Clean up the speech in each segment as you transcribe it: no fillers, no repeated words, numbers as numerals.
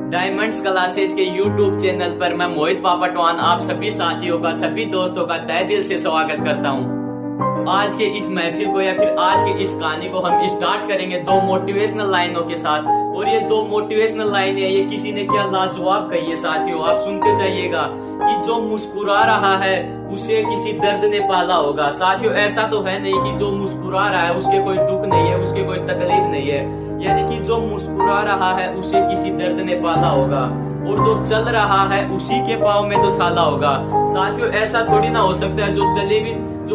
Diamonds classes के YouTube channel पर मैं मोहित पापटवान आप सभी साथियों का, सभी दोस्तों का तहे दिल से स्वागत करता हूं। आज के इस महफिल को या फिर आज के इस कहानी को हम स्टार्ट करेंगे दो मोटिवेशनल लाइनों के साथ। और ये दो मोटिवेशनल लाइनें ये किसी ने क्या लाजवाब कही है साथियों, आप सुनते जाइएगा कि जो मुस्कुरा रहा है उसे किसी दर्द ने पाला होगा। साथियों ऐसा तो है नहीं कि जो मुस्कुरा रहा है उसके कोई दुख नहीं है, उसके कोई तकलीफ नहीं है, यानी कि जो मुस्कुरा रहा है उसे किसी दर्द ने पाला होगा। और जो चल रहा है उसी के पाँव में तो छाला होगा। साथियों ऐसा थोड़ी ना हो सकता है जो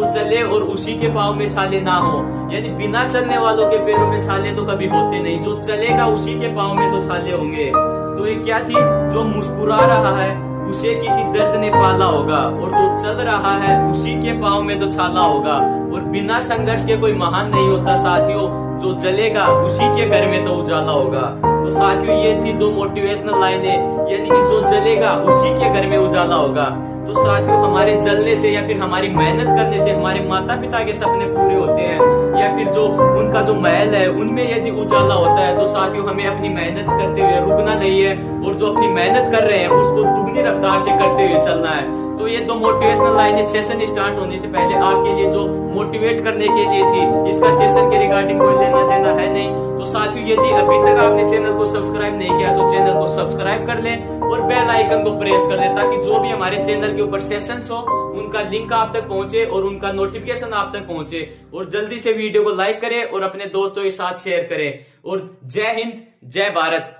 चले और उसी के पाँव में छाले ना हो, यानी बिना चलने वालों के पैरों में छाले तो कभी होते नहीं, जो चलेगा उसी के पाँव में तो छाले होंगे। तो ये क्या थी, जो मुस्कुरा रहा है उसे किसी दर्द ने पाला होगा, और जो चल रहा है उसी के पाँव में तो छाला होगा। और बिना संघर्ष के कोई महान नहीं होता साथियों, जो जलेगा उसी के घर में तो उजाला होगा। तो साथियों ये थी दो मोटिवेशनल लाइनें, यानी कि जो जलेगा उसी के घर में उजाला होगा। तो साथियों हमारे जलने से या फिर हमारी मेहनत करने से हमारे माता पिता के सपने पूरे होते हैं, या फिर जो उनका जो महल है उनमें यदि उजाला होता है। तो साथियों हमें अपनी मेहनत करते हुए रुकना नहीं है, और जो अपनी मेहनत कर रहे हैं उसको दुगनी रफ्तार से करते हुए चलना है। तो ये दो मोटिवेशनल लाइनें सेशन स्टार्ट होने से पहले आपके लिए जो मोटिवेट करने के लिए थी, इसका सेशन के रिगार्डिंग कोई लेना देना है नहीं। तो साथियों यदि अभी तक आपने चैनल को सब्सक्राइब नहीं किया तो चैनल को सब्सक्राइब कर लें और बेल आइकन को प्रेस कर दें, ताकि जो भी हमारे चैनल के ऊपर सेशंस हो उनका लिंक आप तक पहुंचे और उनका नोटिफिकेशन आप तक पहुंचे। और जल्दी से वीडियो को लाइक करें और अपने दोस्तों के साथ शेयर करें। और जय हिंद, जय भारत।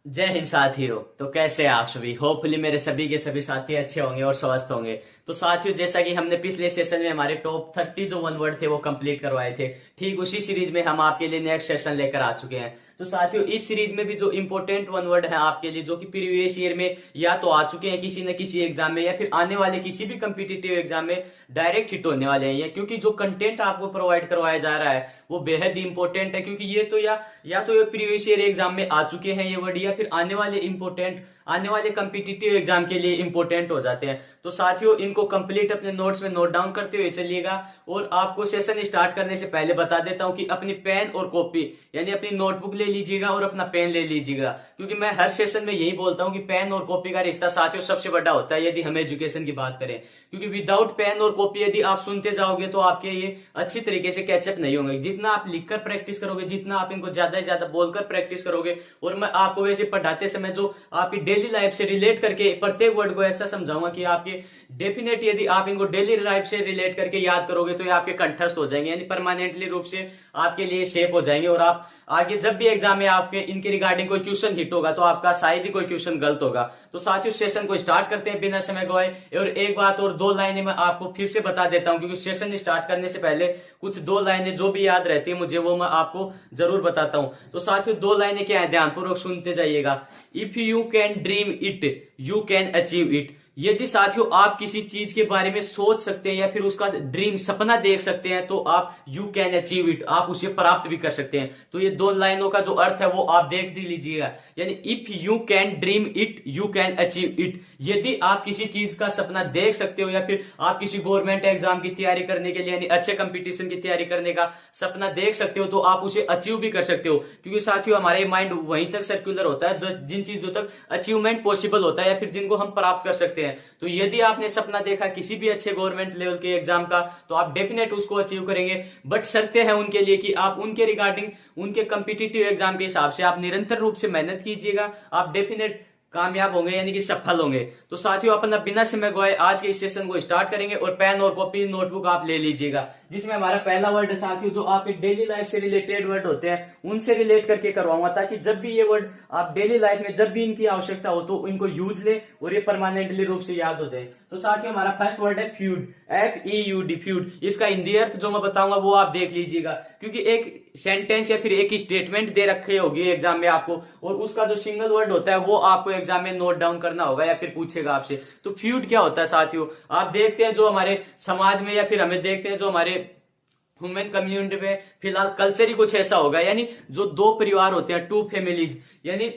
जय हिंद साथियों। तो कैसे आप सभी, होपफुली मेरे सभी के सभी साथी अच्छे होंगे और स्वस्थ होंगे। तो साथियों जैसा कि हमने पिछले सेशन में हमारे टॉप 30 जो वन वर्ड थे वो कंप्लीट करवाए थे, ठीक उसी सीरीज में हम आपके लिए नेक्स्ट सेशन लेकर आ चुके हैं। तो साथियों इस सीरीज में भी जो इंपॉर्टेंट वन वर्ड है आपके लिए, जो कि प्रीवियस ईयर में या तो आ चुके हैं किसी न किसी एग्जाम में, या फिर आने वाले किसी भी कम्पिटिटिव एग्जाम में डायरेक्ट हिट होने वाले हैं, क्योंकि जो कंटेंट आपको प्रोवाइड करवाया जा रहा है वो बेहद ही इंपॉर्टेंट है। क्योंकि ये तो या तो ये प्रीवियस ईयर एग्जाम में आ चुके हैं ये वर्ड, या फिर आने वाले कम्पिटिटिव एग्जाम के लिए इंपॉर्टेंट हो जाते हैं। तो साथियों इनको कंप्लीट अपने नोट्स में नोट डाउन करते हुए चलिएगा। और आपको सेशन स्टार्ट करने से पहले बता देता हूं कि अपनी पेन और कॉपी यानी अपनी नोटबुक ले लीजिएगा और अपना पेन ले लीजिएगा, क्योंकि मैं हर सेशन में यही बोलता हूं कि पेन और कॉपी का रिश्ता साथियों सबसे बड़ा होता है यदि हम एजुकेशन की बात करें। क्योंकि विदाउट पेन और कॉपी यदि आप सुनते जाओगे तो आपके ये अच्छी तरीके से कैचअप नहीं होंगे। जितना आप लिखकर प्रैक्टिस करोगे, जितना आप इनको ज्यादा से ज्यादा बोलकर प्रैक्टिस करोगे, और मैं आपको वैसे पढ़ाते समय जो आपकी डेली लाइफ से रिलेट करके प्रत्येक वर्ड को ऐसा समझाऊंगा कि आपके डेफिनेट यदि आप इनको डेली लाइफ से रिलेट करके याद करोगे तो ये आपके कंठस्थ हो जाएंगे, यानी परमानेंटली रूप से आपके लिए शेप हो जाएंगे। और आप आगे जब भी एग्जाम में आपके इनके रिगार्डिंग कोई क्वेश्चन हिट होगा तो आपका शायद ही कोई क्वेश्चन गलत होगा। तो साथियों सेशन को स्टार्ट करते हैं बिना समय गवाए। और एक बात और दो लाइनें मैं आपको फिर से बता देता हूं, क्योंकि सेशन स्टार्ट करने से पहले कुछ दो लाइनें जो भी याद रहती है मुझे वो मैं आपको जरूर बताता हूं। तो साथियों दो लाइनें क्या है, ध्यानपूर्वक सुनते जाइएगा। If you can dream it you can achieve it. यदि साथियों आप किसी चीज के बारे में सोच सकते हैं या फिर उसका ड्रीम सपना देख सकते हैं तो आप यू कैन अचीव इट, आप उसे प्राप्त भी कर सकते हैं। तो ये दो लाइनों का जो अर्थ है वो आप देख लीजिएगा, यानी if you can dream it you can achieve it. यदि आप किसी चीज का सपना देख सकते हो या फिर आप किसी गवर्नमेंट एग्जाम की तैयारी करने के लिए यानी अच्छे कंपटीशन की तैयारी करने का सपना देख सकते हो तो आप उसे अचीव भी कर सकते हो। क्योंकि साथियों हमारे माइंड वहीं तक सर्कुलर होता है जिन चीजों तक अचीवमेंट पॉसिबल होता है या फिर जिनको हम प्राप्त कर सकते हैं। तो यदि आपने सपना देखा किसी भी अच्छे गवर्नमेंट लेवल के एग्जाम का तो आप डेफिनेट उसको अचीव करेंगे। बट शर्तें हैं उनके लिए कि आप उनके रिगार्डिंग उनके कम्पिटिटिव एग्जाम के हिसाब से आप निरंतर रूप से मेहनत कीजिएगा, आप डेफिनेट कामयाब होंगे यानी कि सफल होंगे। तो साथियों अपना बिना समय गवाए आज के इस सेशन को स्टार्ट करेंगे और पेन और कॉपी नोटबुक आप ले लीजिएगा, जिसमें हमारा पहला वर्ड है साथियों जो आपके डेली लाइफ से रिलेटेड वर्ड होते हैं उनसे रिलेट करके करवाऊंगा, ताकि जब भी ये वर्ड आप डेली लाइफ में जब भी इनकी आवश्यकता हो तो इनको यूज ले और ये परमानेंटली रूप से याद हो जाए। तो साथियों हमारा फर्स्ट वर्ड है फ्यूड, FEUD फ्यूड। इसका हिंदी अर्थ जो मैं बताऊंगा वो आप देख लीजिएगा, क्योंकि एक सेंटेंस या फिर एक स्टेटमेंट दे रखे होगी एग्जाम में आपको, और उसका जो सिंगल वर्ड होता है वो आपको एग्जाम में नोट डाउन करना होगा या फिर पूछेगा आपसे। तो फ्यूड क्या होता है साथियों, आप देखते हैं जो हमारे समाज में या फिर हमें देखते हैं जो हमारे ह्यूमन कम्युनिटी में फिलहाल कल्चर ही कुछ ऐसा होगा, यानी जो दो परिवार होते हैं, टू फैमिलीज, यानी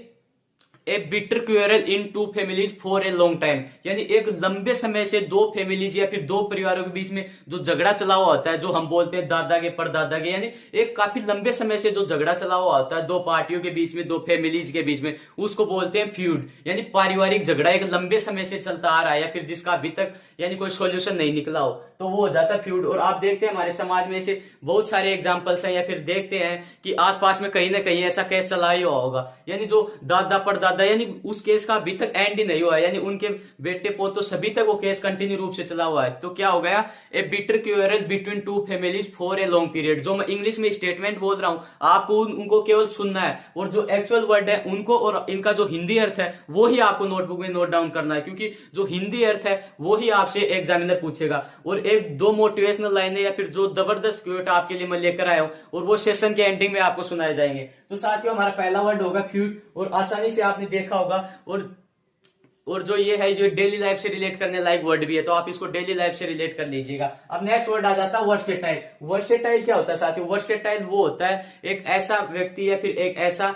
a bitter quarrel in two families for a long time, यानी एक लंबे समय से दो फैमिलीज या फिर दो परिवारों के बीच में जो झगड़ा चला हुआ होता है, जो हम बोलते हैं दादा के परदादा के, यानी एक काफी लंबे समय से जो झगड़ा चला हुआ होता है दो पार्टियों के बीच में, दो फैमिलीज के बीच में, उसको बोलते हैं फ्यूड, यानी पारिवारिक झगड़ा एक लंबे समय से चलता आ रहा है या फिर जिसका अभी तक यानी कोई सॉल्यूशन नहीं निकला हो, तो वो हो जाता है फ्यूड। और आप देखते हैं हमारे समाज में ऐसे बहुत सारे एग्जांपल्स हैं, या फिर देखते हैं कि आसपास में कहीं ना कहीं ऐसा केस चला ही हुआ होगा, यानी जो दादा परदादा, यानी उस केस का अभी तक एंड ही नहीं हुआ है, यानी उनके बेटे पोतों सभी तक वो केस कंटिन्यू रूप से चला हुआ है। तो क्या हो गया, a bitter quarrel between two families for a long period. जो मैं इंग्लिश में स्टेटमेंट बोल रहा हूं, आपको उनको केवल सुनना है, और जो एक्चुअल वर्ड है उनको और इनका जो हिंदी अर्थ है वो ही आपको नोटबुक में नोट डाउन करना है, क्योंकि जो हिंदी अर्थ है वो ही आपसे एग्जामिनर पूछेगा। और एक दो मोटिवेशनल लाइनें या फिर जो जबरदस्त क्वेट आपके लिए मैं लेकर आया हूं, और वो सेशन के एंडिंग में आपको सुनाए जाएंगे। तो साथियों, हमारा पहला वर्ड होगा फ्यूड, और आसानी से आपने देखा होगा, और जो ये है जो डेली लाइफ से रिलेट करने लायक वर्ड भी है, तो आप इसको डेली लाइफ से रिलेट कर लीजिएगा। अब नेक्स्ट वर्ड आ जाता है वर्सेटाइल। वर्सेटाइल क्या होता है साथियों? वर्सेटाइल वो होता है एक ऐसा व्यक्ति या फिर एक ऐसा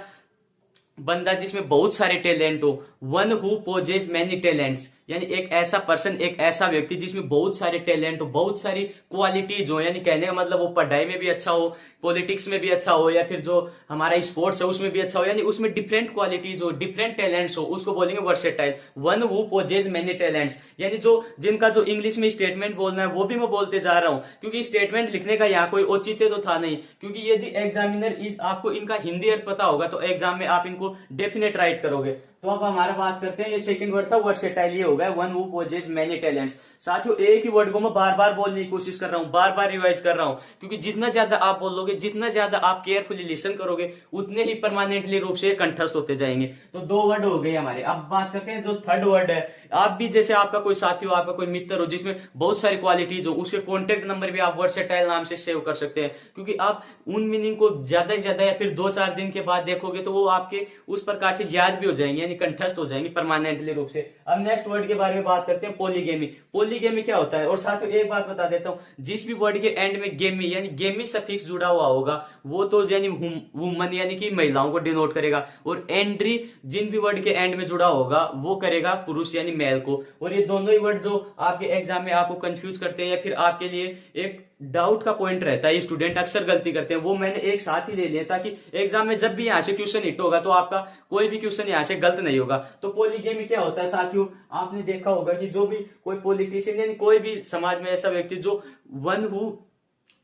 बंदा जिसमें बहुत सारे टैलेंट हो, one who possesses many talents, यानी एक ऐसा पर्सन, एक ऐसा व्यक्ति जिसमें बहुत सारे टैलेंट हो, बहुत सारी क्वालिटीज हो, यानी कहने का मतलब वो पढ़ाई में भी अच्छा हो, पॉलिटिक्स में भी अच्छा हो, या फिर जो हमारा स्पोर्ट्स है उसमें भी अच्छा हो, यानी उसमें डिफरेंट क्वालिटीज हो, डिफरेंट टैलेंट्स हो, उसको बोलेंगे versatile. One who possesses many talents, यानी जो जिनका जो इंग्लिश में स्टेटमेंट बोलना है वो भी मैं बोलते जा रहा हूं, क्योंकि स्टेटमेंट लिखने का यहाँ कोई औचित्य तो था नहीं, क्योंकि यदि एग्जामिनर आपको इनका हिंदी अर्थ पता होगा तो एग्जाम में आप इनको डेफिनेट राइट करोगे। तो अब हमारा बात करते हैं, ये सेकंड वर्ड था वर्सेटाइल, ये हो गया one who possesses many talents. साथियों, एक ही वर्ड को मैं बार बार बोलने की कोशिश कर रहा हूं, बार बार रिवाइज कर रहा हूं, क्योंकि जितना ज्यादा आप बोलोगे, जितना ज्यादा आप केयरफुली लिसन करोगे, उतने ही परमानेंटली रूप से कंठस्थ होते जाएंगे। तो दो वर्ड हो गए हमारे। अब बात करते हैं जो थर्ड वर्ड है। आप भी जैसे आपका कोई साथी हो, आपका कोई मित्र हो जिसमें बहुत सारी क्वालिटीज हो, उसके कॉन्टेक्ट नंबर भी आप वर्सेटाइल नाम से सेव कर सकते हैं, क्योंकि आप उन मीनिंग को ज्यादा से ज्यादा या फिर 2-4 दिन के बाद देखोगे तो वो आपके उस प्रकार से याद भी हो जाएंगे, यानी कंठस्थ हो जाएंगे परमानेंटली रूप से। अब नेक्स्ट वर्ड के बारे में बात करते हैं, पोलीगेमी। पोलीगेमी क्या होता है? और साथियों एक बात बता देता हूं, जिस भी वर्ड के एंड में गेमी यानी गेमी सफिक्स जुड़ा हुआ होगा वो तो यानी वुमन यानी कि महिलाओं को डिनोट करेगा, और एंड्री जिन भी वर्ड के एंड में जुड़ा होगा वो करेगा पुरुष यानी मेल को। और ये दोनों ही वर्ड जो आपके एग्जाम में आपको कंफ्यूज करते हैं या फिर आपके लिए एक डाउट का पॉइंट रहता है, स्टूडेंट अक्सर गलती करते हैं, वो मैंने एक साथ ही ले लिया ताकि एग्जाम में जब भी यहाँ से क्वेश्चन हिट होगा तो आपका कोई भी क्वेश्चन यहाँ से गलत नहीं होगा। तो पोलीगेमी क्या होता है साथियों? आपने देखा होगा कि जो भी कोई पॉलिटिशियन यानी कोई भी समाज में ऐसा व्यक्ति जो वन हु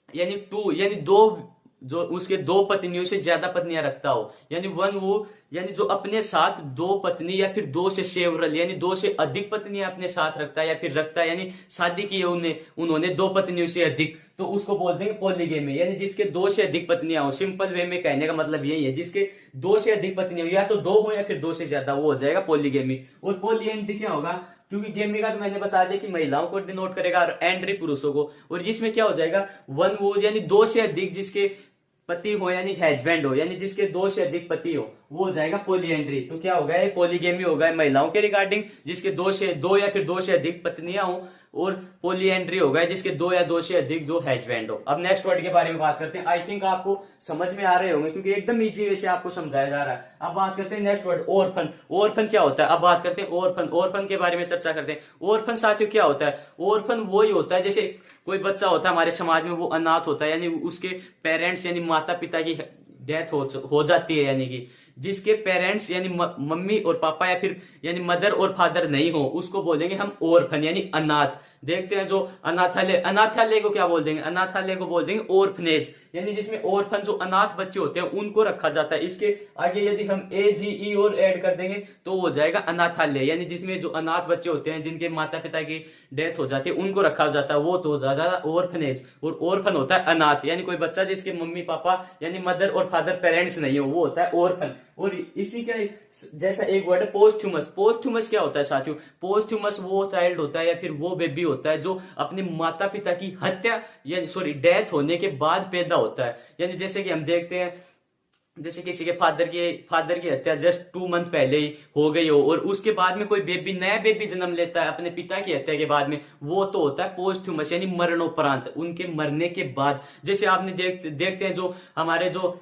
यानी टू यानी दो, जो उसके दो पत्नियों से ज्यादा पत्नियां रखता हो, यानी वन वो यानी जो अपने साथ दो पत्नी या फिर दो से सेवरल यानी दो से अधिक पत्नियां अपने साथ रखता है या फिर रखता है, यानी शादी की है उन्होंने दो पत्नियों से अधिक, तो उसको बोलते हैं पोलीगेमी, यानी जिसके दो से अधिक पत्नियां हो। सिंपल वे में कहने का मतलब यही है, जिसके दो से अधिक पत्नियां या तो दो हो या फिर दो से ज्यादा, वो हो जाएगा पोलीगेमी। और पोलीएंड्री क्या होगा? क्योंकि गेमी का तो मैंने बता दिया कि महिलाओं को डिनोट करेगा और एंड्री पुरुषों को, और जिसमें क्या हो जाएगा वन वो यानी दो से अधिक जिसके पति हो यानी हस्बैंड हो, यानी जिसके दो से अधिक पति हो, वो हो जाएगा पोलीएंड्री। तो क्या होगा? ये पोलीगेमी होगा महिलाओं के रिगार्डिंग जिसके दो या फिर दो से अधिक पत्नियां हो, और पोलीएंड्री होगा जिसके दो या दो से अधिक जो हस्बैंड हो। अब नेक्स्ट वर्ड के बारे में बात करते हैं। आई थिंक आपको समझ में आ रहे होंगे क्योंकि एकदम इजी वे से आपको समझाया जा रहा है। अब बात करते हैं नेक्स्ट वर्ड ऑर्फन। ऑर्फन क्या होता है? अब बात करते हैं ऑर्फन। ऑर्फन के बारे में चर्चा करते हैं। ऑर्फन साथियों क्या होता है? ऑर्फन वही होता है जैसे कोई बच्चा होता है हमारे समाज में, वो अनाथ होता है, यानी उसके पेरेंट्स यानी माता पिता की डेथ हो जाती है, यानी कि जिसके पेरेंट्स यानी मम्मी और पापा या फिर यानी मदर और फादर नहीं हो, उसको बोलेंगे हम ऑर्फन यानी अनाथ। देखते हैं जो अनाथालय, अनाथालय को क्या बोल देंगे? अनाथालय को बोल देंगे ऑर्फनेज, यानी जिसमें ऑर्फन जो अनाथ बच्चे होते हैं उनको रखा जाता है। इसके आगे यदि हम AGE और ऐड कर देंगे तो हो जाएगा अनाथालय, यानी जिसमें जो अनाथ बच्चे होते हैं जिनके माता पिता की डेथ हो जाती है उनको रखा जाता है, वो तो हो जाता है ऑर्फनेज। और ऑर्फन होता है अनाथ, यानी कोई बच्चा जिसके मम्मी पापा यानी मदर और फादर पेरेंट्स नहीं हो, वो होता है ऑर्फन। और इसी का जैसा एक वर्ड है पोस्ट्यूमस। पोस्ट्यूमस क्या होता है साथियों? पोस्ट्यूमस वो चाइल्ड होता है या फिर वो बेबी होता है जो अपने माता पिता की हत्या यानी डेथ होने के बाद पैदा होता है, यानी जैसे कि हम देखते हैं जैसे किसी के फादर की हत्या जस्ट 2 मंथ पहले ही हो गई हो और उसके बाद में कोई नया बेबी जन्म लेता है अपने पिता की हत्या के बाद में, वो तो होता है पोस्ट्यूमस यानी मरणोपरांत, उनके मरने के बाद। जैसे आपने देखते हैं जो हमारे जो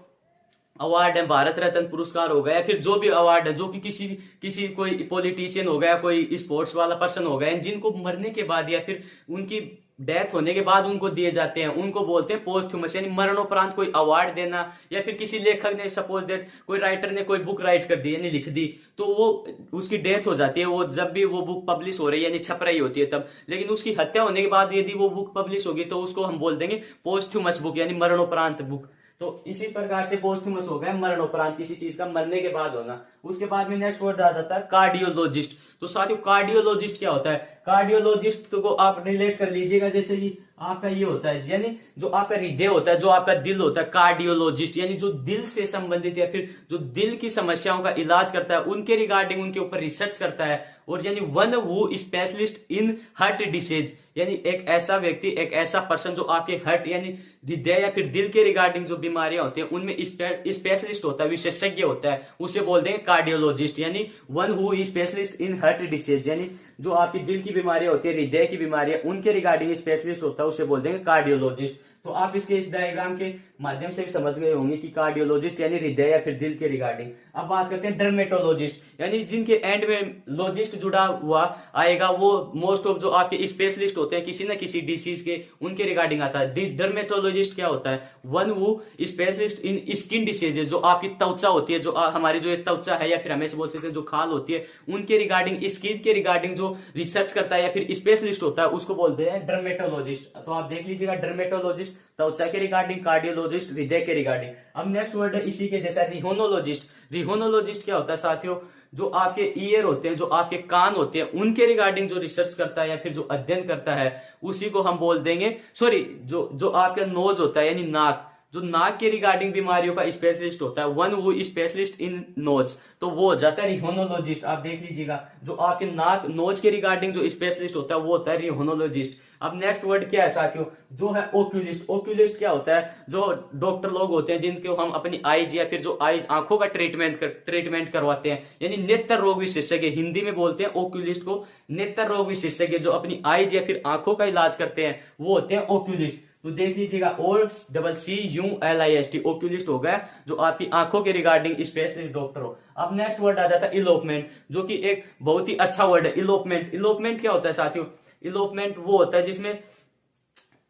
अवार्ड है, भारत रत्न पुरस्कार हो गया, फिर जो भी अवार्ड है, जो कि किसी किसी कोई पॉलिटिशियन हो गया, कोई स्पोर्ट्स वाला पर्सन हो गया, जिनको मरने के बाद या फिर उनकी डेथ होने के बाद उनको दिए जाते हैं, उनको बोलते हैं पोस्थ्यूमस, यानी मरणोपरांत कोई अवार्ड देना। या फिर किसी लेखक ने, सपोज दैट कोई राइटर ने कोई बुक राइट कर दी, यानी लिख दी, तो वो उसकी डेथ हो जाती है, वो जब भी वो बुक पब्लिश हो रही है, यानी छप रही होती है तब, लेकिन उसकी हत्या होने के बाद यदि वो बुक पब्लिश होगी तो उसको हम बोल देंगे पोस्थ्यूमस बुक, यानी मरणोपरांत बुक। तो इसी प्रकार से पोस्थ्यूमस हो गया मरणोपरांत, किसी चीज का मरने के बाद होना। उसके बाद में नेक्स्ट वर्ड आ जाता है कार्डियोलॉजिस्ट। तो साथियों कार्डियोलॉजिस्ट क्या होता है? कार्डियोलॉजिस्ट को आप रिलेट कर लीजिएगा जैसे कि आपका ये होता है, यानी जो आपका हृदय होता है, जो आपका दिल होता है, कार्डियोलॉजिस्ट यानी जो दिल से संबंधित या फिर जो दिल की समस्याओं का इलाज करता है, उनके रिगार्डिंग उनके ऊपर रिसर्च करता है। और यानी one who specialist in heart disease, यानी एक ऐसा व्यक्ति, एक ऐसा पर्सन जो आपके हार्ट यानी हृदय या फिर दिल के रिगार्डिंग जो बीमारियां होती हैं उनमें स्पेशलिस्ट होता है, विशेषज्ञ होता है, उसे बोलते हैं कार्डियोलॉजिस्ट। यानी one who specialist in heart disease, यानी जो आपकी दिल की बीमारियां होती है, हृदय की बीमारियां, उनके रिगार्डिंग स्पेशलिस्ट होता है, उसे बोलते हैं कार्डियोलॉजिस्ट। तो आप इसके इस डायग्राम के माध्यम से भी समझ गए होंगे कि कार्डियोलॉजिस्ट यानी हृदय या फिर दिल के रिगार्डिंग। अब बात करते हैं डर्मेटोलॉजिस्ट, यानी जिनके एंड में लॉजिस्ट जुड़ा हुआ आएगा, वो मोस्ट ऑफ जो आपके स्पेशलिस्ट होते हैं किसी न किसी डिसीज के, उनके रिगार्डिंग आता है। डर्मेटोलॉजिस्ट क्या होता है? वन वो स्पेशलिस्ट इन स्किन डिसीजेज, जो आपकी त्वचा होती है, जो हमारी जो त्वचा है या फिर हमें बोल सकते हैं जो खाल होती है, उनके रिगार्डिंग, स्किन के रिगार्डिंग जो रिसर्च करता है या फिर स्पेशलिस्ट होता है, उसको बोलते हैं डर्मेटोलॉजिस्ट। तो आप देख लीजिएगा, डर्मेटोलॉजिस्ट त्वचा के रिगार्डिंग, कार्डियोलॉजिस्ट हृदय के रिगार्डिंग। अब नेक्स्ट वर्ड है इसी के जैसा रिहोनोलॉजिस्ट। रिहोनोलॉजिस्ट क्या होता है साथियों? जो आपके ईयर होते हैं, जो आपके कान होते हैं, उनके रिगार्डिंग जो रिसर्च करता है या फिर जो अध्ययन करता है, उसी को हम बोल देंगे, सॉरी, जो आपका नोज होता है यानी नाक, जो नाक के रिगार्डिंग बीमारियों का स्पेशलिस्ट होता है, वन वो स्पेशलिस्ट इन नोज, तो वो हो जाता है रिहोनोलॉजिस्ट। आप देख लीजिएगा, जो आपके नाक नोज के रिगार्डिंग जो स्पेशलिस्ट होता है वो होता है रिहोनोलॉजिस्ट। अब नेक्स्ट वर्ड क्या है साथियों? जो है ओक्यूलिस्ट। ओक्यूलिस्ट क्या होता है? जो डॉक्टर लोग होते हैं जिनको हम अपनी आईज या फिर जो आईज आंखों का ट्रीटमेंट करवाते हैं, यानी नेत्र रोग विशेषज्ञ, हिंदी में बोलते हैं ओक्यूलिस्ट को, नेत्र रोग विशेषज्ञ जो अपनी आईज या फिर आंखों का इलाज करते हैं, वो होते हैं ओक्यूलिस्ट। तो देख लीजिएगा, OCCULIST ओक्यूलिस्ट हो गया, जो आपकी आंखों के रिगार्डिंग स्पेशलिस्ट डॉक्टर हो। अब नेक्स्ट वर्ड आ जाता है इलोपमेंट, जो कि एक बहुत ही अच्छा वर्ड है। इलोपमेंट, इलोपमेंट क्या होता है साथियों? इलोपमेंट वो होता है जिसमें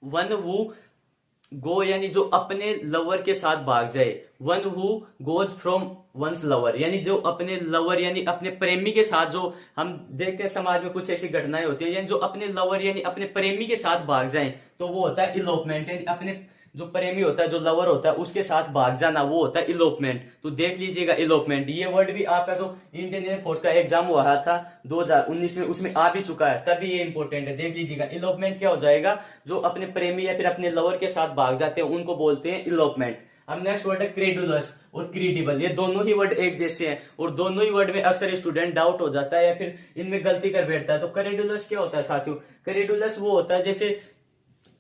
वन हु गो, यानी जो अपने लवर के साथ भाग जाए, one who goes from one's lover, यानी जो अपने लवर यानी अपने प्रेमी के साथ, जो हम देखते हैं समाज में कुछ ऐसी घटनाएं होती हैं, यानी जो अपने लवर यानी अपने प्रेमी के साथ भाग जाए, तो वो होता है इलोपमेंट। यानी अपने जो प्रेमी होता है, जो लवर होता है, उसके साथ भाग जाना, वो होता है इलोपमेंट। तो देख लीजिएगा इलोपमेंट, ये वर्ड भी आपका जो इंडियन एयरफोर्स का एग्जाम हुआ था 2019 में, उसमें आ भी चुका है, तभी ये इंपॉर्टेंट है। देख लीजिएगा, इलोपमेंट क्या हो जाएगा? जो अपने प्रेमी या फिर अपने लवर के साथ भाग जाते हैं, उनको बोलते हैं इलोपमेंट। अब नेक्स्ट वर्ड है क्रेडुलस और क्रीडिबल। ये दोनों ही वर्ड एक जैसे हैं और दोनों ही वर्ड में अक्सर स्टूडेंट डाउट हो जाता है या फिर इनमें गलती कर बैठता है। तो क्रेडुलस क्या होता है साथियों? क्रेडुलस वो होता है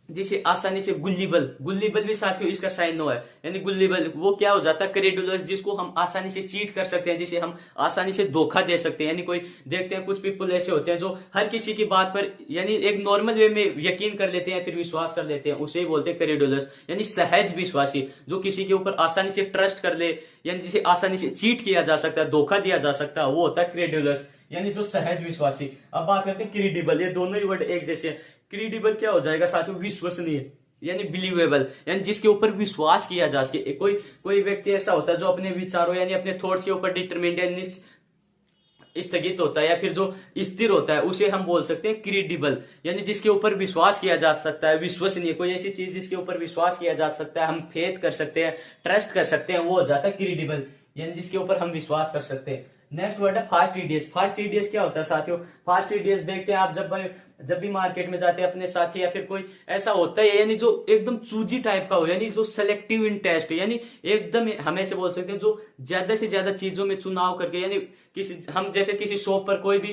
जिसे आसानी से, गुल्लीबल, गुल्लीबल भी साथियों इसका साइन नो है, यानी गुल्लीबल वो क्या हो जाता है? क्रेडुलस, जिसको हम आसानी से चीट कर सकते हैं, जिसे हम आसानी से धोखा दे सकते हैं। यानी कोई देखते हैं कुछ पीपल ऐसे होते हैं जो हर किसी की बात पर यानी एक नॉर्मल वे में यकीन कर लेते हैं, फिर विश्वास कर लेते हैं, उसे ही बोलते हैं क्रेडुलस, यानी सहज विश्वासी, जो किसी के ऊपर आसानी से ट्रस्ट कर ले, यानी जिसे आसानी से चीट किया जा सकता है, धोखा दिया जा सकता है, वो होता है क्रेडुलस, यानी जो सहज विश्वासी। अब बात करते हैं क्रीडिबल। ये दोनों ही वर्ड एक जैसे हैं। क्रीडिबल क्या हो जाएगा साथियों? विश्वसनीय, यानी बिलीवेबल, यानी जिसके ऊपर विश्वास किया जा सके। कोई व्यक्ति ऐसा होता है जो अपने विचारों यानी अपने थॉट्स के ऊपर डिटरमिनेट यानी स्थगित होता है या फिर जो स्थिर होता है, उसे हम बोल सकते हैं क्रीडिबल, यानी जिसके ऊपर विश्वास किया जा सकता है, विश्वसनीय, कोई ऐसी चीज जिसके ऊपर विश्वास किया जा सकता है, हम फेथ कर सकते हैं, ट्रस्ट कर सकते हैं, वो हो जाता है क्रीडिबल, यानी जिसके ऊपर हम विश्वास कर सकते हैं। नेक्स्ट वर्ड है फास्टिडियस। फास्टिडियस क्या होता है साथियों? फास्टिडियस देखते हैं आप जब भी मार्केट में जाते हैं अपने साथी या फिर कोई ऐसा होता है, यानी जो एकदम चूजी टाइप का हो, यानी जो सेलेक्टिव इन टेस्ट, यानी एकदम हम ऐसे बोल सकते हैं जो ज्यादा से ज्यादा चीजों में चुनाव करके, यानी हम जैसे किसी शॉप पर कोई भी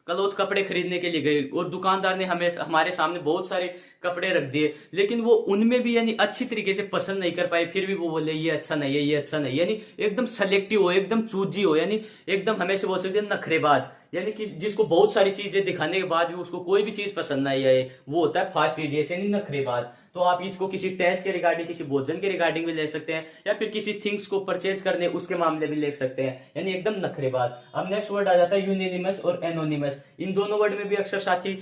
क्लॉथ कपड़े खरीदने के लिए गए और दुकानदार ने हमें हमारे सामने बहुत सारे कपड़े रख दिए, लेकिन वो उनमें भी यानी अच्छी तरीके से पसंद नहीं कर पाए, फिर भी वो बोले ये अच्छा नहीं है, ये अच्छा नहीं है, यानी एकदम सेलेक्टिव हो, एकदम चूजी हो, यानी एकदम हमें से बोल सकते हैं नखरेबाज, यानी कि जिसको बहुत सारी चीजें दिखाने के बाद भी उसको कोई भी चीज पसंद नहीं आए, वो होता है फास्ट इडियस यानी नखरेबाज। तो आप इसको किसी टेस्ट के रिगार्डिंग, किसी भोजन के रिगार्डिंग भी ले सकते हैं, या फिर किसी थिंग्स को परचेज करने उसके मामले भी ले सकते हैं, यानी एकदम नखरेबाज। अब नेक्स्ट वर्ड आ जाता है यूनिनिमस और एनोनिमस। इन दोनों वर्ड में भी अक्सर साथी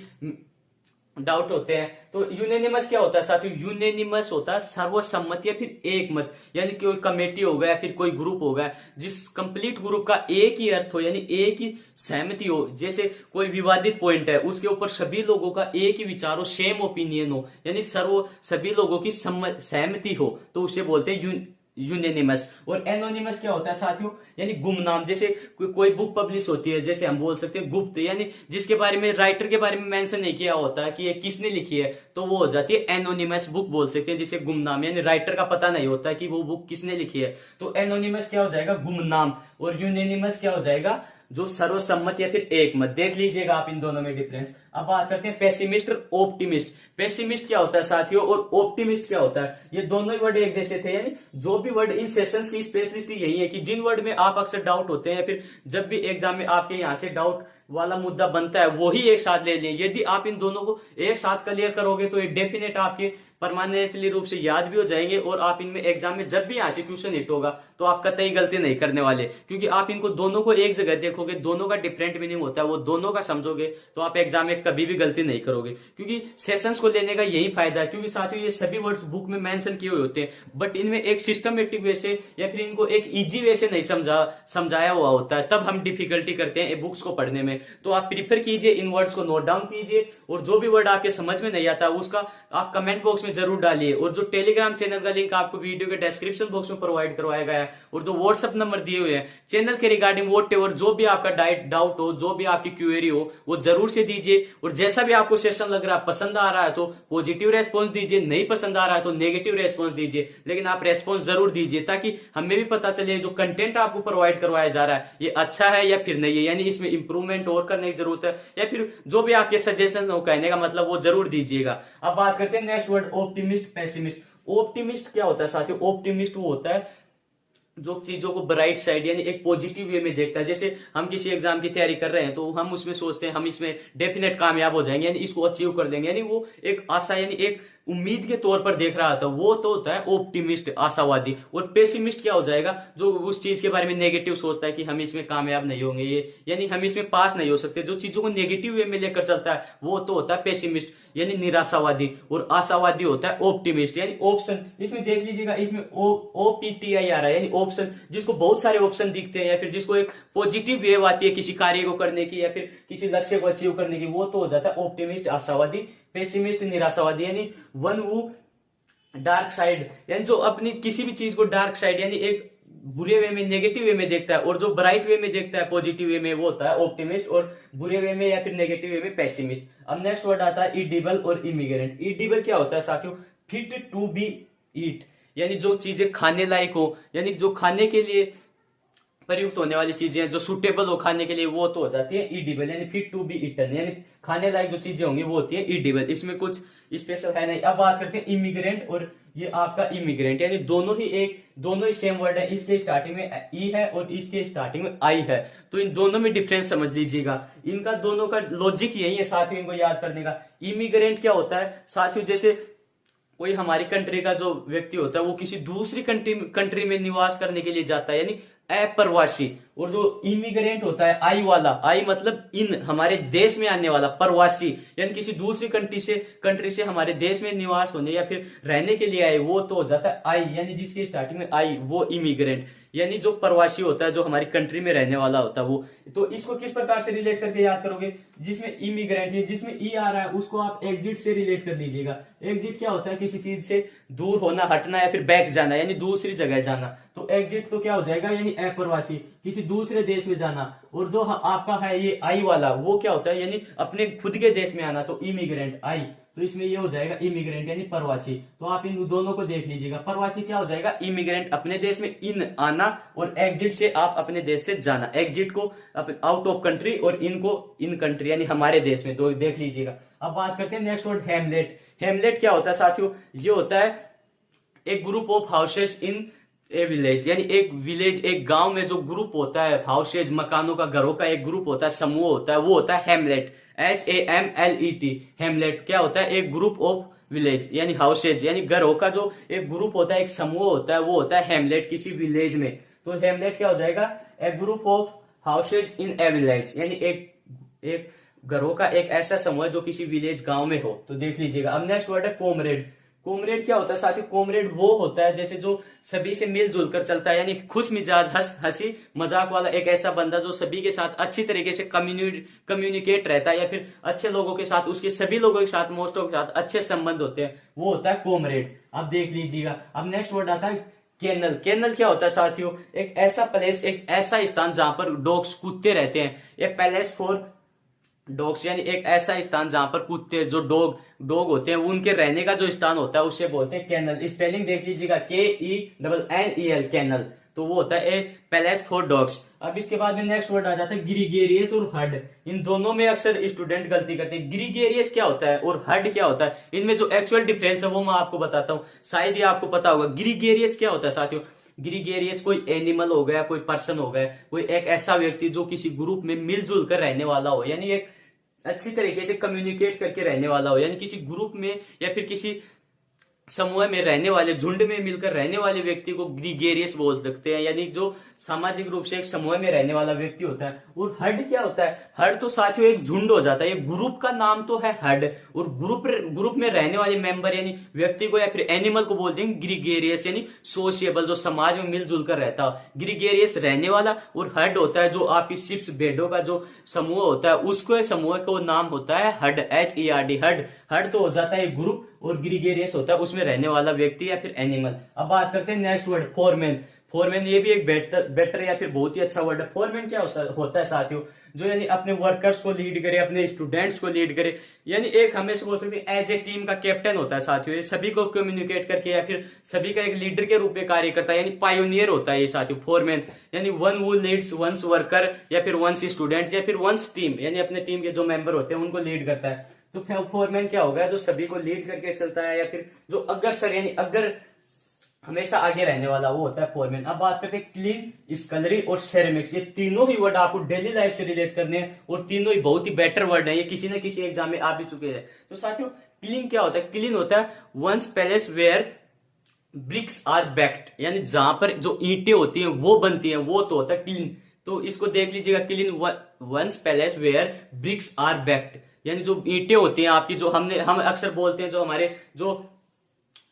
डाउट होते हैं। तो यूनेनिमस क्या होता है साथियों? यूनेनिमस होता है सर्वसम्मत या फिर एक मत, यानी कोई कमेटी होगा या फिर कोई ग्रुप होगा जिस कंप्लीट ग्रुप का एक ही अर्थ हो, यानी एक ही सहमति हो। जैसे कोई विवादित पॉइंट है, उसके ऊपर सभी लोगों का एक ही विचार हो, सेम ओपिनियन हो, यानी सभी लोगों की सहमति हो, तो उसे बोलते हैं यूनेनिमस। और एनोनिमस क्या होता है साथियों? यानी गुमनाम। जैसे कोई बुक पब्लिश होती है, जैसे हम बोल सकते हैं गुप्त, यानी जिसके बारे में राइटर के बारे में मेंशन नहीं किया होता है कि ये किसने लिखी है, तो वो हो जाती है एनोनिमस बुक बोल सकते हैं, जिसे गुमनाम, यानी राइटर का पता नहीं होता कि वो बुक किसने लिखी है। तो एनोनिमस क्या हो जाएगा? गुमनाम। और यूनेनिमस क्या हो जाएगा? जो सर्वसम्मत या फिर एक मत। देख लीजिएगा आप इन दोनों में डिफरेंस। अब बात करते हैं पेसिमिस्ट और ऑप्टिमिस्ट। पेसिमिस्ट क्या होता है साथियों और ऑप्टिमिस्ट क्या होता है? ये दोनों ही वर्ड एक जैसे थे, यानी जो भी वर्ड इन सेशंस की स्पेशलिस्ट यही है कि जिन वर्ड में आप अक्सर डाउट होते हैं, या फिर जब भी एग्जाम में आपके यहाँ से डाउट वाला मुद्दा बनता है, वो ही एक साथ ले लें। यदि आप इन दोनों को एक साथ क्लियर करोगे तो ये डेफिनेट आपके परमानेंटली रूप से याद भी हो जाएंगे, और आप इनमें एग्जाम में जब भी यहाँ से क्वेश्चन हिट होगा तो आप कतई गलती नहीं करने वाले, क्योंकि आप इनको दोनों को एक जगह देखोगे, दोनों का डिफरेंट मीनिंग होता है, वो दोनों का समझोगे तो आप एग्जाम में कभी भी गलती नहीं करोगे। क्योंकि सेशंस को लेने का यही फायदा है, क्योंकि साथियों ये सभी वर्ड्स बुक में मेंशन किए हुए होते हैं, बट इनमें एक सिस्टमेटिक वे से या फिर इनको एक इजी वे से नहीं समझाया हुआ होता है, तब हम डिफिकल्टी करते हैं बुक्स को पढ़ने में। तो आप प्रीफर कीजिए, इन वर्ड्स को नोट डाउन कीजिए, और जो भी वर्ड आपके समझ में नहीं आता उसका आप कमेंट बॉक्स में जरूर डालिए। और जो टेलीग्राम चैनल का लिंक आपको वीडियो के डिस्क्रिप्शन बॉक्स में प्रोवाइड करवाया गया है, और जो व्हाट्सएप नंबर दिए हुए हैं चैनल के रिगार्डिंग व्हाटएवर जो भी आपका डाउट हो, जो भी आपकी क्वेरी हो, वो जरूर से दीजिए। और जैसा भी आपको सेशन लग रहा है, पसंद आ रहा है तो पॉजिटिव रेस्पॉन्स दीजिए, नहीं पसंद आ रहा है तो नेगेटिव रेस्पॉन्स दीजिए, लेकिन आप रेस्पॉन्स जरूर दीजिए, ताकि हमें भी पता चले जो कंटेंट आपको प्रोवाइड करवाया जा रहा है ये अच्छा है या फिर नहीं है, यानी इसमें इंप्रूवमेंट और करने की जरूरत है, या फिर जो भी आपके सजेशन हो कहने का मतलब वो जरूर दीजिएगा। अब बात करते हैं next word optimist pessimist. Optimist क्या होता है साथियों? ऑप्टिमिस्ट वो होता है जो चीजों को ब्राइट साइड यानी एक पॉजिटिव वे में देखता है। जैसे हम किसी एग्जाम की तैयारी कर रहे हैं तो हम उसमें सोचते हैं हम इसमें डेफिनेट कामयाब हो जाएंगे, यानी इसको अचीव कर देंगे, यानी वो एक आशा यानी एक उम्मीद के तौर पर देख रहा था, वो तो होता है ऑप्टिमिस्ट आशावादी। और पेसिमिस्ट क्या हो जाएगा? जो उस चीज के बारे में नेगेटिव सोचता है कि हम इसमें कामयाब नहीं होंगे, ये यानी हम इसमें पास नहीं हो सकते, जो चीजों को नेगेटिव वे में लेकर चलता है वो तो होता है पेसिमिस्ट यानी निराशावादी। और आशावादी होता है ऑप्टिमिस्ट यानी ऑप्शन। इसमें देख लीजिएगा, इसमें OPTI आ रहा है, यानी ऑप्शन, जिसको बहुत सारे ऑप्शन दिखते हैं, या फिर जिसको एक पॉजिटिव वेव आती है किसी कार्य को करने की या फिर किसी लक्ष्य को अचीव करने की, वो तो हो जाता है ऑप्टिमिस्ट आशावादी। पेसिमिस्ट निराशावादी यानी वन वो डार्क साइड, यानी जो अपनी किसी भी चीज को डार्क साइड यानी एक बुरे वे में नेगेटिव वे में देखता है, और जो ब्राइट वे में देखता है पॉजिटिव वे में वो होता है ऑप्टिमिस्ट, और बुरे वे में या फिर नेगेटिव वे में पेसिमिस्ट। अब नेक्स्ट वर्ड आता है इडिबल और इमिग्रेंट। इडिबल क्या होता है साथियों? फिट टू बी ईट, यानी जो चीजें खाने लायक हो, यानी जो खाने के लिए प्रयुक्त होने वाली चीजें जो सुटेबल हो खाने के लिए, वो तो हो जाती है इडिबल, यानी फिट टू बी ईटन, यानी खाने लायक जो चीजें होंगी वो होती है इडिबल। इसमें कुछ स्पेशल है नहीं। अब बात करते हैं इमिग्रेंट, और ये आपका इमिग्रेंट, यानी दोनों ही सेम वर्ड है। इसके स्टार्टिंग में ई है और इसके स्टार्टिंग में आई है, तो इन दोनों में डिफरेंस समझ लीजिएगा। इनका दोनों का लॉजिक यही है साथियों, इनको याद करने का। इमिग्रेंट क्या होता है साथियों? जैसे कोई हमारी कंट्री का जो व्यक्ति होता है वो किसी दूसरी कंट्री में निवास करने के लिए जाता है, यानी अप्रवासी। और जो इमिग्रेंट होता है आई वाला, आई मतलब इन हमारे देश में आने वाला, प्रवासी यानी किसी दूसरी कंट्री से हमारे देश में निवास होने या फिर रहने के लिए आए, वो तो हो जाता है आई, यानी जिसकी स्टार्टिंग में आई वो इमिग्रेंट, यानी जो प्रवासी होता है जो हमारी कंट्री में रहने वाला होता है वो। तो इसको किस प्रकार से रिलेट करके याद करोगे? जिसमें इमिग्रेंट है, जिसमें ई आ रहा है उसको आप एग्जिट से रिलेट कर लीजिएगा। एग्जिट क्या होता है? किसी चीज से दूर होना, हटना या फिर बैक जाना, यानी दूसरी जगह जाना। तो एग्जिट तो क्या हो जाएगा? यानी अप्रवासी, किसी दूसरे देश में जाना। और जो आपका है ये आई वाला, वो क्या होता है? यानी अपने खुद के देश में आना, तो इमिग्रेंट आई, तो इसमें ये हो जाएगा इमिग्रेंट यानी प्रवासी। तो आप इन दोनों को देख लीजिएगा। प्रवासी क्या हो जाएगा? इमिग्रेंट अपने देश में इन आना, और एग्जिट से आप अपने देश से जाना। एग्जिट को आउट ऑफ कंट्री और इनको इन कंट्री यानी हमारे देश में, तो देख लीजिएगा। अब बात करते हैं नेक्स्ट वर्ड हेमलेट। हेमलेट क्या होता है साथियों, ये होता है एक group of houses in a village, यानी एक विलेज, एक गांव में जो ग्रुप होता है हाउसेज, मकानों का, घरों का एक ग्रुप होता है, समूह होता है, वो होता है हेमलेट, HAMLET। हेमलेट क्या होता है, एक ग्रुप ऑफ विलेज यानी हाउसेज, यानी घरों का जो एक ग्रुप होता है, एक समूह होता है, वो होता है हेमलेट किसी विलेज में। तो हेमलेट क्या हो जाएगा, a group of houses in a village, यानी एक घरों का एक ऐसा समूह है जो किसी विलेज गांव में हो। तो देख लीजिएगा। अब नेक्स्ट वर्ड है कॉमरेड। कॉमरेड क्या होता है साथियों, कॉमरेड वो होता है जैसे जो सभी से मिलजुल कर चलता है, यानी खुश मिजाज, हंसी मजाक वाला एक ऐसा बंदा जो सभी के साथ अच्छी तरीके से कम्युनिकेट रहता है, या फिर अच्छे लोगों के साथ, उसके सभी लोगों के साथ, मोस्टों के साथ अच्छे संबंध होते हैं, वो होता है कॉमरेड। अब देख लीजिएगा। अब नेक्स्ट वर्ड आता है केनल। केनल क्या होता है साथियों, एक ऐसा प्लेस, एक ऐसा स्थान जहां पर डॉग्स, कुत्ते रहते हैं, या पैलेस फॉर डॉग्स, यानी एक ऐसा स्थान जहां पर कुत्ते, जो डॉग होते हैं, उनके रहने का जो स्थान होता है उसे बोलते हैं केनल। स्पेलिंग देख लीजिएगा, KENNEL, केनल। तो वो होता है ए पैलेस फॉर डॉग्स। अब इसके बाद में नेक्स्ट वर्ड आ जाता है ग्रीगेरियस और हर्ड। इन दोनों में अक्सर स्टूडेंट गलती करते हैं। ग्रीगेरियस क्या होता है और हर्ड क्या होता है, इनमें जो एक्चुअल डिफरेंस है वो मैं आपको बताता हूँ, शायद ये आपको पता होगा। ग्रीगेरियस क्या होता है साथियों, ग्रीगेरियस कोई एनिमल हो गया, कोई पर्सन हो गया, कोई एक ऐसा व्यक्ति जो किसी ग्रुप में मिलजुल कर रहने वाला हो, यानी एक अच्छी तरीके से कम्युनिकेट करके रहने वाला हो, यानी किसी ग्रुप में या फिर किसी समूह में रहने वाले, झुंड में मिलकर रहने वाले व्यक्ति को ग्रीगेरियस बोल सकते हैं, यानी जो सामाजिक रूप से एक समूह में रहने वाला व्यक्ति होता है। और हर्ड क्या होता है, हर्ड तो साथियों एक झुंड हो जाता है, एक ग्रुप का नाम तो है हर्ड, और ग्रुप में रहने वाले मेंबर यानी व्यक्ति को या फिर एनिमल को बोलते हैं ग्रीगेरियस, यानी सोशिएबल, जो समाज में मिलजुल कर रहता है, ग्रीगेरियस रहने वाला। और हर्ड होता है जो आपकी शिप्स, भेड़ों का जो समूह होता है, उसको समूह का नाम होता है हर्ड, HERD, हर्ड। हर्ड तो हो जाता है ग्रुप, और ग्रीगेरियस होता है उसमें रहने वाला व्यक्ति या फिर एनिमल। अब बात करते हैं नेक्स्ट वर्ड फोरमैन। फोरमैन ये भी एक बेटर या फिर बहुत ही अच्छा वर्ड है। फोरमैन क्या होता है साथियों, जो यानी अपने वर्कर्स को लीड करे, अपने स्टूडेंट्स को लीड करे, यानी एक हमेशा बोल सकते हैं एज ए टीम का कैप्टन होता है साथियों। ये सभी को कम्युनिकेट करके या फिर सभी का एक लीडर के रूप में कार्य करता है, यानी पायोनियर होता है ये साथियों फोरमैन, यानी वन वो लीड्स वंस वर्कर या फिर वंस स्टूडेंट या फिर वंस टीम, यानी अपने टीम के जो मेंबर होते हैं उनको लीड करता है। तो फोरमैन क्या होगा, जो सभी को लीड करके चलता है, या फिर जो अग्रसर यानी अग्र हमेशा आगे रहने वाला, वो होता है फोरमैन। अब बात करते हैं क्लीन, स्कलरी और सेरेमिक्स। ये तीनों ही वर्ड आपको डेली लाइफ से रिलेट करने हैं, और तीनों ही बहुत ही बेटर वर्ड है, ये किसी न किसी एग्जाम में आ भी चुके हैं। तो साथियों क्लीन क्या होता है, क्लीन होता है one's place where bricks are baked, यानी जहां पर जो ईंटें होती हैं वो बनती हैं, वो तो होता है क्लीन। तो इसको देख लीजिएगा, kiln one's place where bricks are baked, यानी जो ईंटें होती हैं आपकी, जो हम अक्सर बोलते हैं, जो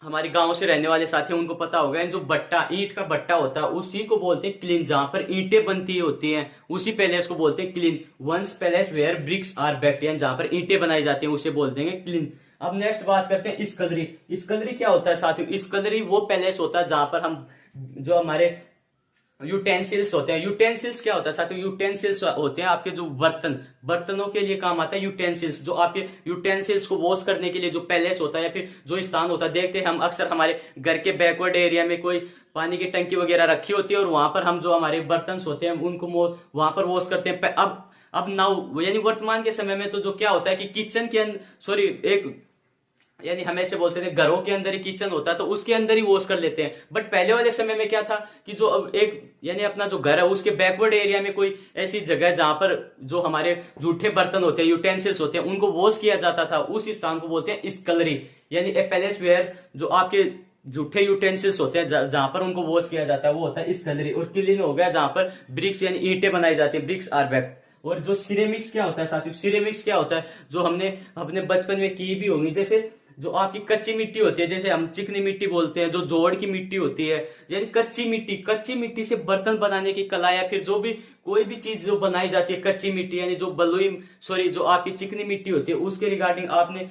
हमारे गांव से रहने वाले साथी हैं उनको पता होगा, जो बट्टा, ईंट का बट्टा होता है, उसी को बोलते हैं क्लीन। जहां पर ईंटें बनती होती हैं उसी पैलेस को बोलते हैं kiln. One's place where bricks are baked, यानी जहां पर ईंटें बनाई जाती हैं उसे बोलते हैं क्लीन। अब नेक्स्ट बात करते हैं स्कलरी। स्कलरी क्या होता है साथियों, स्कलरी वो पैलेस होता है जहां पर हम, जो हमारे यूटेंसिल्स होते हैं। यूटेंसिल्स क्या होता है साथियों, यूटेंसिल्स होते हैं आपके जो बर्तनों के लिए काम आता है यूटेंसिल्स, जो आपके यूटेंसिल्स को वॉश करने के लिए जो पैलेस होता है या फिर जो स्थान होता है। देखते हैं हम अक्सर हमारे घर के बैकवर्ड एरिया में कोई पानी की टंकी वगैरह रखी होती है, और वहां पर हम जो हमारे बर्तन होते हैं उनको वहां पर वॉश करते हैं। अब नाउ यानी वर्तमान के समय में तो जो क्या होता है कि किचन के अंदर, यानी हम ऐसे बोल सकते हैं घरों के अंदर ही किचन होता है तो उसके अंदर ही वॉश कर लेते हैं। बट पहले वाले समय में क्या था कि जो अब एक यानी अपना जो घर है उसके बैकवर्ड एरिया में कोई ऐसी जगह जहां पर जो हमारे जूठे बर्तन होते हैं, यूटेंसिल्स होते हैं, उनको वॉश किया जाता था, उस स्थान को बोलते हैं स्कलरी, यानी ए पैलेस वेयर जो आपके जूठे यूटेंसिल्स होते हैं जहां पर उनको वॉश किया जाता है वो होता है स्कलरी। और क्लीन हो गया जहां पर ब्रिक्स यानी ईंटें बनाई जाती है, ब्रिक्स आर बैक्ड। और जो सिरेमिक्स क्या होता है साथियों, सिरेमिक्स क्या होता है, जो हमने अपने बचपन में की भी होंगी, जैसे जो आपकी कच्ची मिट्टी होती है, जैसे हम चिकनी मिट्टी बोलते हैं, जो जोड़ की मिट्टी होती है, यानी कच्ची मिट्टी से बर्तन बनाने की कला, या फिर जो भी कोई भी चीज जो बनाई जाती है कच्ची मिट्टी, यानी जो आपकी चिकनी मिट्टी होती है उसके रिगार्डिंग आपने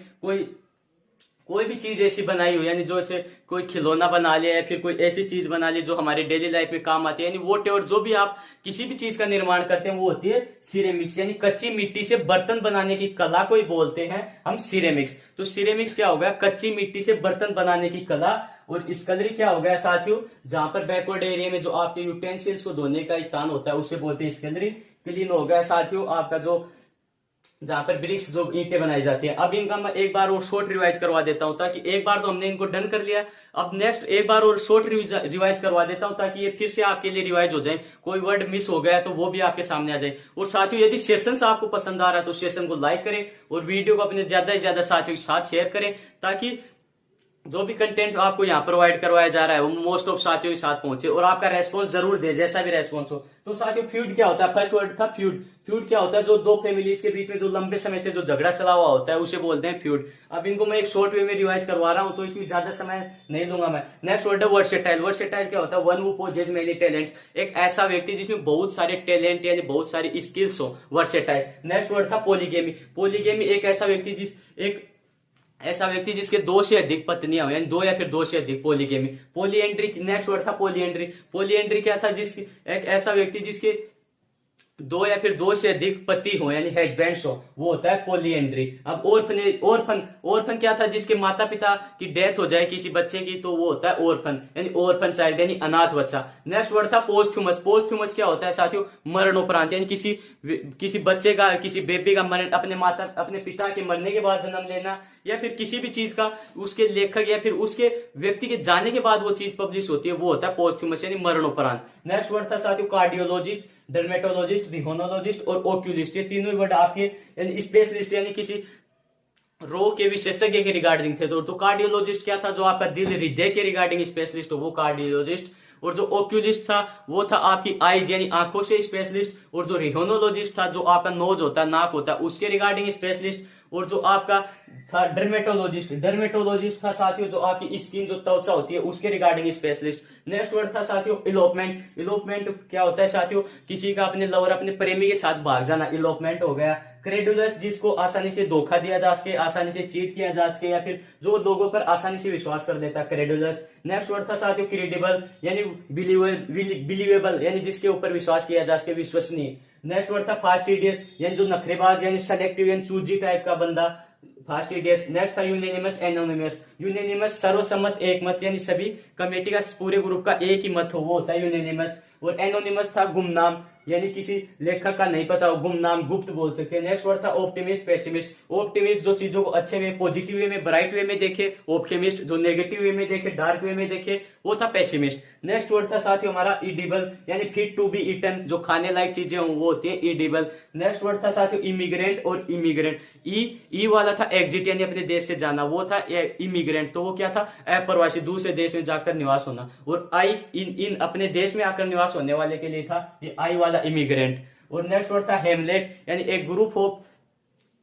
कोई भी चीज ऐसी बनाई हो, यानी जो ऐसे कोई खिलौना बना लिया या फिर कोई ऐसी चीज बना ली जो हमारे डेली लाइफ में काम आती है, यानी वोट एवर जो भी आप किसी भी चीज का निर्माण करते हैं वो होती है सिरेमिक्स, यानी कच्ची मिट्टी से बर्तन बनाने की कला को ही बोलते हैं हम सिरेमिक्स। तो सिरेमिक्स क्या हो गया, कच्ची मिट्टी से बर्तन बनाने की कला। और स्कलरी क्या हो गया साथियों, जहां पर बैकवर्ड एरिया में जो आपके यूटेंसिल्स को धोने का स्थान होता है उसे बोलते हैं स्कलरी। क्लीन हो गया साथियों आपका जो जहां पर ब्रिक्स जो ईंटें बनाई जाती हैं। अब इनका मैं एक बार और शॉर्ट रिवाइज करवा देता हूं, ताकि एक बार तो हमने इनको डन कर लिया, अब नेक्स्ट एक बार और शॉर्ट रिवाइज करवा देता हूं, ताकि ये फिर से आपके लिए रिवाइज हो जाए। कोई वर्ड मिस हो गया तो वो भी आपके सामने आ जाए। और साथियों, यदि सेशंस आपको पसंद आ रहा है तो सेशन को लाइक करें और वीडियो को अपने ज्यादा से ज्यादा साथियों के साथ शेयर करें, ताकि जो भी कंटेंट आपको यहाँ प्रोवाइड करवाया जा रहा है वो मोस्ट ऑफ साथियों के साथ पहुंचे और आपका रेस्पॉन्स जरूर दे, जैसा भी रेस्पॉन्स हो। तो साथियों, फ्यूड क्या होता है? फर्स्ट वर्ड था फ्यूड। फ्यूड क्या होता है? जो दो फैमिलीज के बीच में जो लंबे समय से जो झगड़ा चला हुआ होता है उसे बोलते हैं फ्यूड। अब इनको मैं एक शॉर्ट वे में रिवाइज करवा रहा हूं, तो इसमें ज्यादा समय नहीं लूंगा मैं। नेक्स्ट वर्ड है वर्सेटाइल। वर्सेटाइल क्या होता है? One who possesses many talent. एक ऐसा व्यक्ति जिसमें बहुत सारे टैलेंट यानी बहुत सारी स्किल्स हो, वर्सेटाइल। नेक्स्ट वर्ड था पॉलीगेमी। पॉलीगेमी एक ऐसा व्यक्ति जिसके दो से अधिक पत्नियां हो, यानी दो या फिर दो से अधिक, पॉलीगेमी। पॉलीएंड्री। नेक्स्ट वर्ड था पॉलीएंड्री। पॉलीएंड्री क्या था? एक ऐसा व्यक्ति जिसके दो या फिर दो से अधिक पति हो, यानी हस्बैंड्स हो, वो होता है पॉलीएंड्री। अब ऑर्फन क्या था? जिसके माता पिता की डेथ हो जाए किसी बच्चे की, तो वो होता है ऑर्फन, यानी ऑर्फन चाइल्ड, यानी अनाथ बच्चा। नेक्स्ट वर्ड था पोस्थ्यूमस। पोस्थ्यूमस क्या होता है साथियों? मरणोपरांत, यानी किसी बच्चे का, किसी बेबी का मरण, अपने पिता के मरने के बाद जन्म लेना, या फिर किसी भी चीज का उसके लेखक या फिर उसके व्यक्ति के जाने के बाद वो चीज पब्लिश होती है, वो होता है पोस्थ्यूमस, यानी मरणोपरांत। नेक्स्ट वर्ड था साथियों कार्डियोलॉजिस्ट, डर्मेटोलॉजिस्ट, रिहोनोलॉजिस्ट और ओक्यूलिस्ट। ये तीनों वर्ड आपके यानी स्पेशलिस्ट यानी किसी रोग के विशेषज्ञ के रिगार्डिंग थे। तो कार्डियोलॉजिस्ट क्या था? जो आपका दिल हृदय के रिगार्डिंग स्पेशलिस्ट हो, वो कार्डियोलॉजिस्ट। और जो ओक्यूलिस्ट था वो था आपकी आईज यानी आंखों से स्पेशलिस्ट। और जो रिहोनोलॉजिस्ट था, जो आपका नोज होता है, नाक होता है, उसके रिगार्डिंग स्पेशलिस्ट। और जो आपका था डर्मेटोलॉजिस्ट था साथियों, जो आपकी स्किन, जो त्वचा होती है, उसके रिगार्डिंग स्पेशलिस्ट। नेक्स्ट वर्ड था साथियों इलोपमेंट। इलोपमेंट क्या होता है साथियों? किसी का अपने लवर, अपने प्रेमी के साथ भाग जाना, इलोपमेंट हो गया। क्रेडुलस, जिसको आसानी से धोखा दिया जा सके, आसानी से चीट किया जा सके, या फिर जो लोगों पर आसानी से विश्वास कर देता है, क्रेडुलस। नेक्स्ट वर्ड था साथियों क्रेडिबल, यानी बिलीवेबल, यानी जिसके ऊपर विश्वास किया जा सके, विश्वसनीय। नेक्स्ट वर्ड था फास्टिडियस, यानी जो नखरेबाज, यानी सेलेक्टिव, यानी चूजी टाइप का बंदा, फास्टिडियस। नेक्स्ट था यूनेनिमस, एनोनिमस। यूनेनिमस सर्वसम्मत, एक मत, यानी सभी कमेटी का, पूरे ग्रुप का एक ही मत हो, वो होता है यूनेनिमस। और एनोनिमस था गुमनाम, यानी किसी लेखक का नहीं पता हो, गुमनाम, गुप्त बोल सकते हैं। नेक्स्ट वर्ड था ऑप्टिमिस्ट, पेसिमिस्ट। ऑप्टिमिस्ट जो चीजों को अच्छे में, पॉजिटिव वे में, ब्राइट वे में देखे, ऑप्टिमिस्ट जो नेगेटिव वे में देखे, डार्क वे में देखे, वो था पेसिमिस्ट। नेक्स्ट वर्ड था साथियों हमारा इडिबल, यानी फिट टू बी ईटन, जो खाने लायक चीजें हों वो होती है इडिबल। नेक्स्ट वर्ड था साथियों इमिग्रेंट और इमिग्रेंट। ई वाला था एग्जिट, यानी अपने देश से जाना, वो था इमिग्रेंट, तो वो क्या था? अप्रवासी, दूसरे देश में जाकर निवास होना। और आई इन अपने देश में आकर निवास होने वाले के लिए था ये आई वाला इमिग्रेंट। और नेक्स्ट वर्ड था हेमलेट, यानी एक group of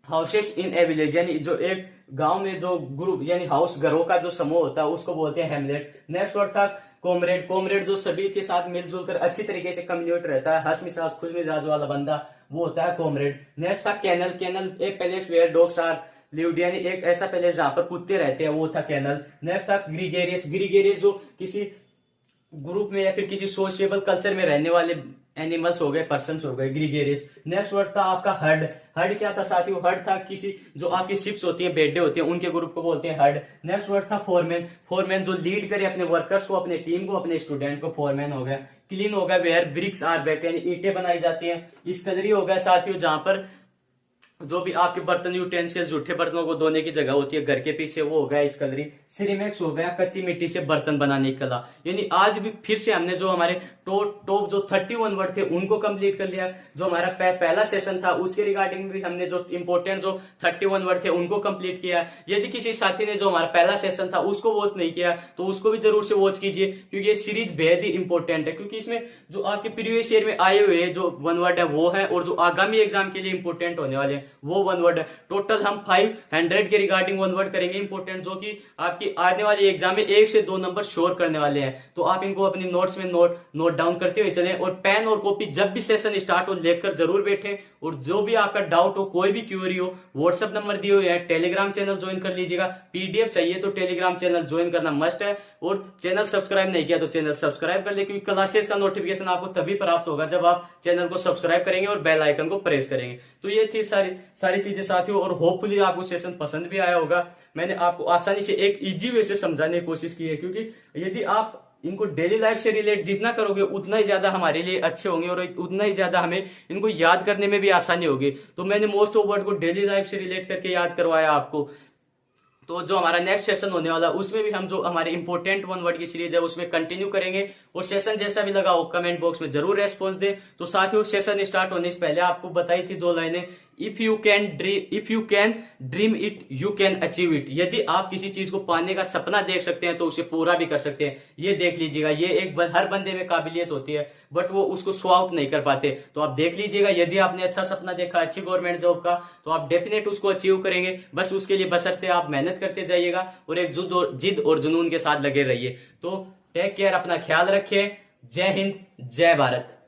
houses in a village, यानी जो एक गांव में जो ग्रुप यानी हाउस, घरों का जो समूह होता है उसको बोलते हैं हेमलेट। नेक्स्ट वर्ड था कॉमरेड। कॉमरेड जो सभी के साथ मिलजुल कर अच्छी तरीके से कम्युनिकेट रहता है, हंस मिजाज खुश मिजाज वाला बंदा, वो होता है कॉमरेड। नेक्स्ट था कैनल। कैनल एक place where dogs are lived, यानी एक ऐसा पैलेस जहां पर कुत्ते रहते हैं, वो था कैनल। नेक्स्ट था ग्रीगेरियस। ग्रीगेरियस जो किसी ग्रुप में या फिर किसी सोशिएबल कल्चर में रहने वाले एनिमल्स हो गए, पर्सन्स हो गए, ग्रीगेरियस। नेक्स्ट वर्ड था आपका हर्ड। हर्ड क्या था साथियों? हर्ड था किसी जो आपकी शिप्स होती हैं, बेडे होते हैं, उनके ग्रुप को बोलते हैं हर्ड। नेक्स्ट वर्ड था फोरमैन। फोरमैन जो लीड करे अपने वर्कर्स को, अपने टीम को, अपने स्टूडेंट को, फोरमैन हो गया। क्लीन हो गया वेयर ब्रिक्स आर बेक्ड, यानी ईंटें बनाई जाती हैं। स्कलरी हो गया साथियों जहां पर जो भी आपके बर्तन, यूटेंसिल्स, जूठे बर्तनों को धोने की जगह होती है घर के पीछे, वो हो गया स्कलरी। सिरेमिक्स हो गया कच्ची मिट्टी से बर्तन बनाने की कला। यानी आज भी फिर से हमने जो हमारे टॉप जो 31 वर्ड थे उनको कंप्लीट कर लिया। जो हमारा पहला सेशन था उसके रिगार्डिंग भी हमने जो इंपॉर्टेंट जो 31 वर्ड थे उनको कंप्लीट किया। यदि किसी साथी ने जो हमारा पहला सेशन था उसको वॉच नहीं किया तो उसको भी जरूर से वॉच कीजिए, क्योंकि ये सीरीज बेहद ही इंपॉर्टेंट है। क्योंकि इसमें जो आपके प्रीवियस ईयर में आए हुए जो 1 वर्ड है वो है, और जो आगामी एग्जाम के लिए इंपॉर्टेंट होने वाले हैं वो 1 वर्ड है। टोटल हम 500 के रिगार्डिंग 1 वर्ड करेंगे इंपॉर्टेंट, जो कि आपकी आने वाली एग्जाम में 1 से 2 नंबर श्योर करने वाले हैं। तो आप इनको अपनी नोट्स में नोट डाउन करते हुए चलें, और पेन और कॉपी जब भी सेशन स्टार्ट हो लेकर जरूर बैठें। और जो भी आपका डाउट हो, कोई भी क्वेरी हो, व्हाट्सएप नंबर दिए हुए हैं, टेलीग्राम चैनल ज्वाइन कर लीजिएगा। पीडीएफ चाहिए तो टेलीग्राम चैनल ज्वाइन करना मस्ट है। और चैनल सब्सक्राइब नहीं किया तो चैनल सब्सक्राइब कर ले, क्योंकि क्लासेस का नोटिफिकेशन आपको तभी प्राप्त होगा जब आप चैनल को सब्सक्राइब करेंगे और बेल आइकन को प्रेस करेंगे। तो ये थी सारी चीजें साथियों, और होपफुली आपको सेशन पसंद भी आया होगा। मैंने आपको आसानी से एक इजी वे से समझाने की कोशिश की है, क्योंकि यदि आप इनको डेली लाइफ से रिलेट जितना करोगे उतना ही ज्यादा हमारे लिए अच्छे होंगे और उतना ही ज्यादा हमें इनको याद करने में भी आसानी होगी। तो मैंने मोस्ट ऑफ वर्ड को डेली लाइफ से रिलेट करके याद करवाया आपको। तो जो हमारा नेक्स्ट सेशन होने वाला है उसमें भी हम जो हमारे इंपॉर्टेंट वन वर्ड की सीरीज है उसमें कंटिन्यू करेंगे। और सेशन जैसा भी लगा हो कमेंट बॉक्स में जरूर रेस्पॉन्स दे। तो साथियों, सेशन स्टार्ट होने से पहले आपको बताई थी 2 लाइनें, if you can dream it you can achieve it. यदि आप किसी चीज को पाने का सपना देख सकते हैं तो उसे पूरा भी कर सकते हैं। ये देख लीजिएगा, ये एक हर बंदे में काबिलियत होती है बट वो उसको शो आउट नहीं कर पाते। तो आप देख लीजिएगा, यदि आपने अच्छा सपना देखा अच्छी गवर्नमेंट जॉब का तो आप डेफिनेट उसको अचीव करेंगे। बस उसके लिए बशर्ते आप मेहनत करते जाइएगा और एक जिद और जुनून के साथ लगे रहिए। तो टेक केयर, अपना ख्याल रखिए। जय हिंद, जय भारत।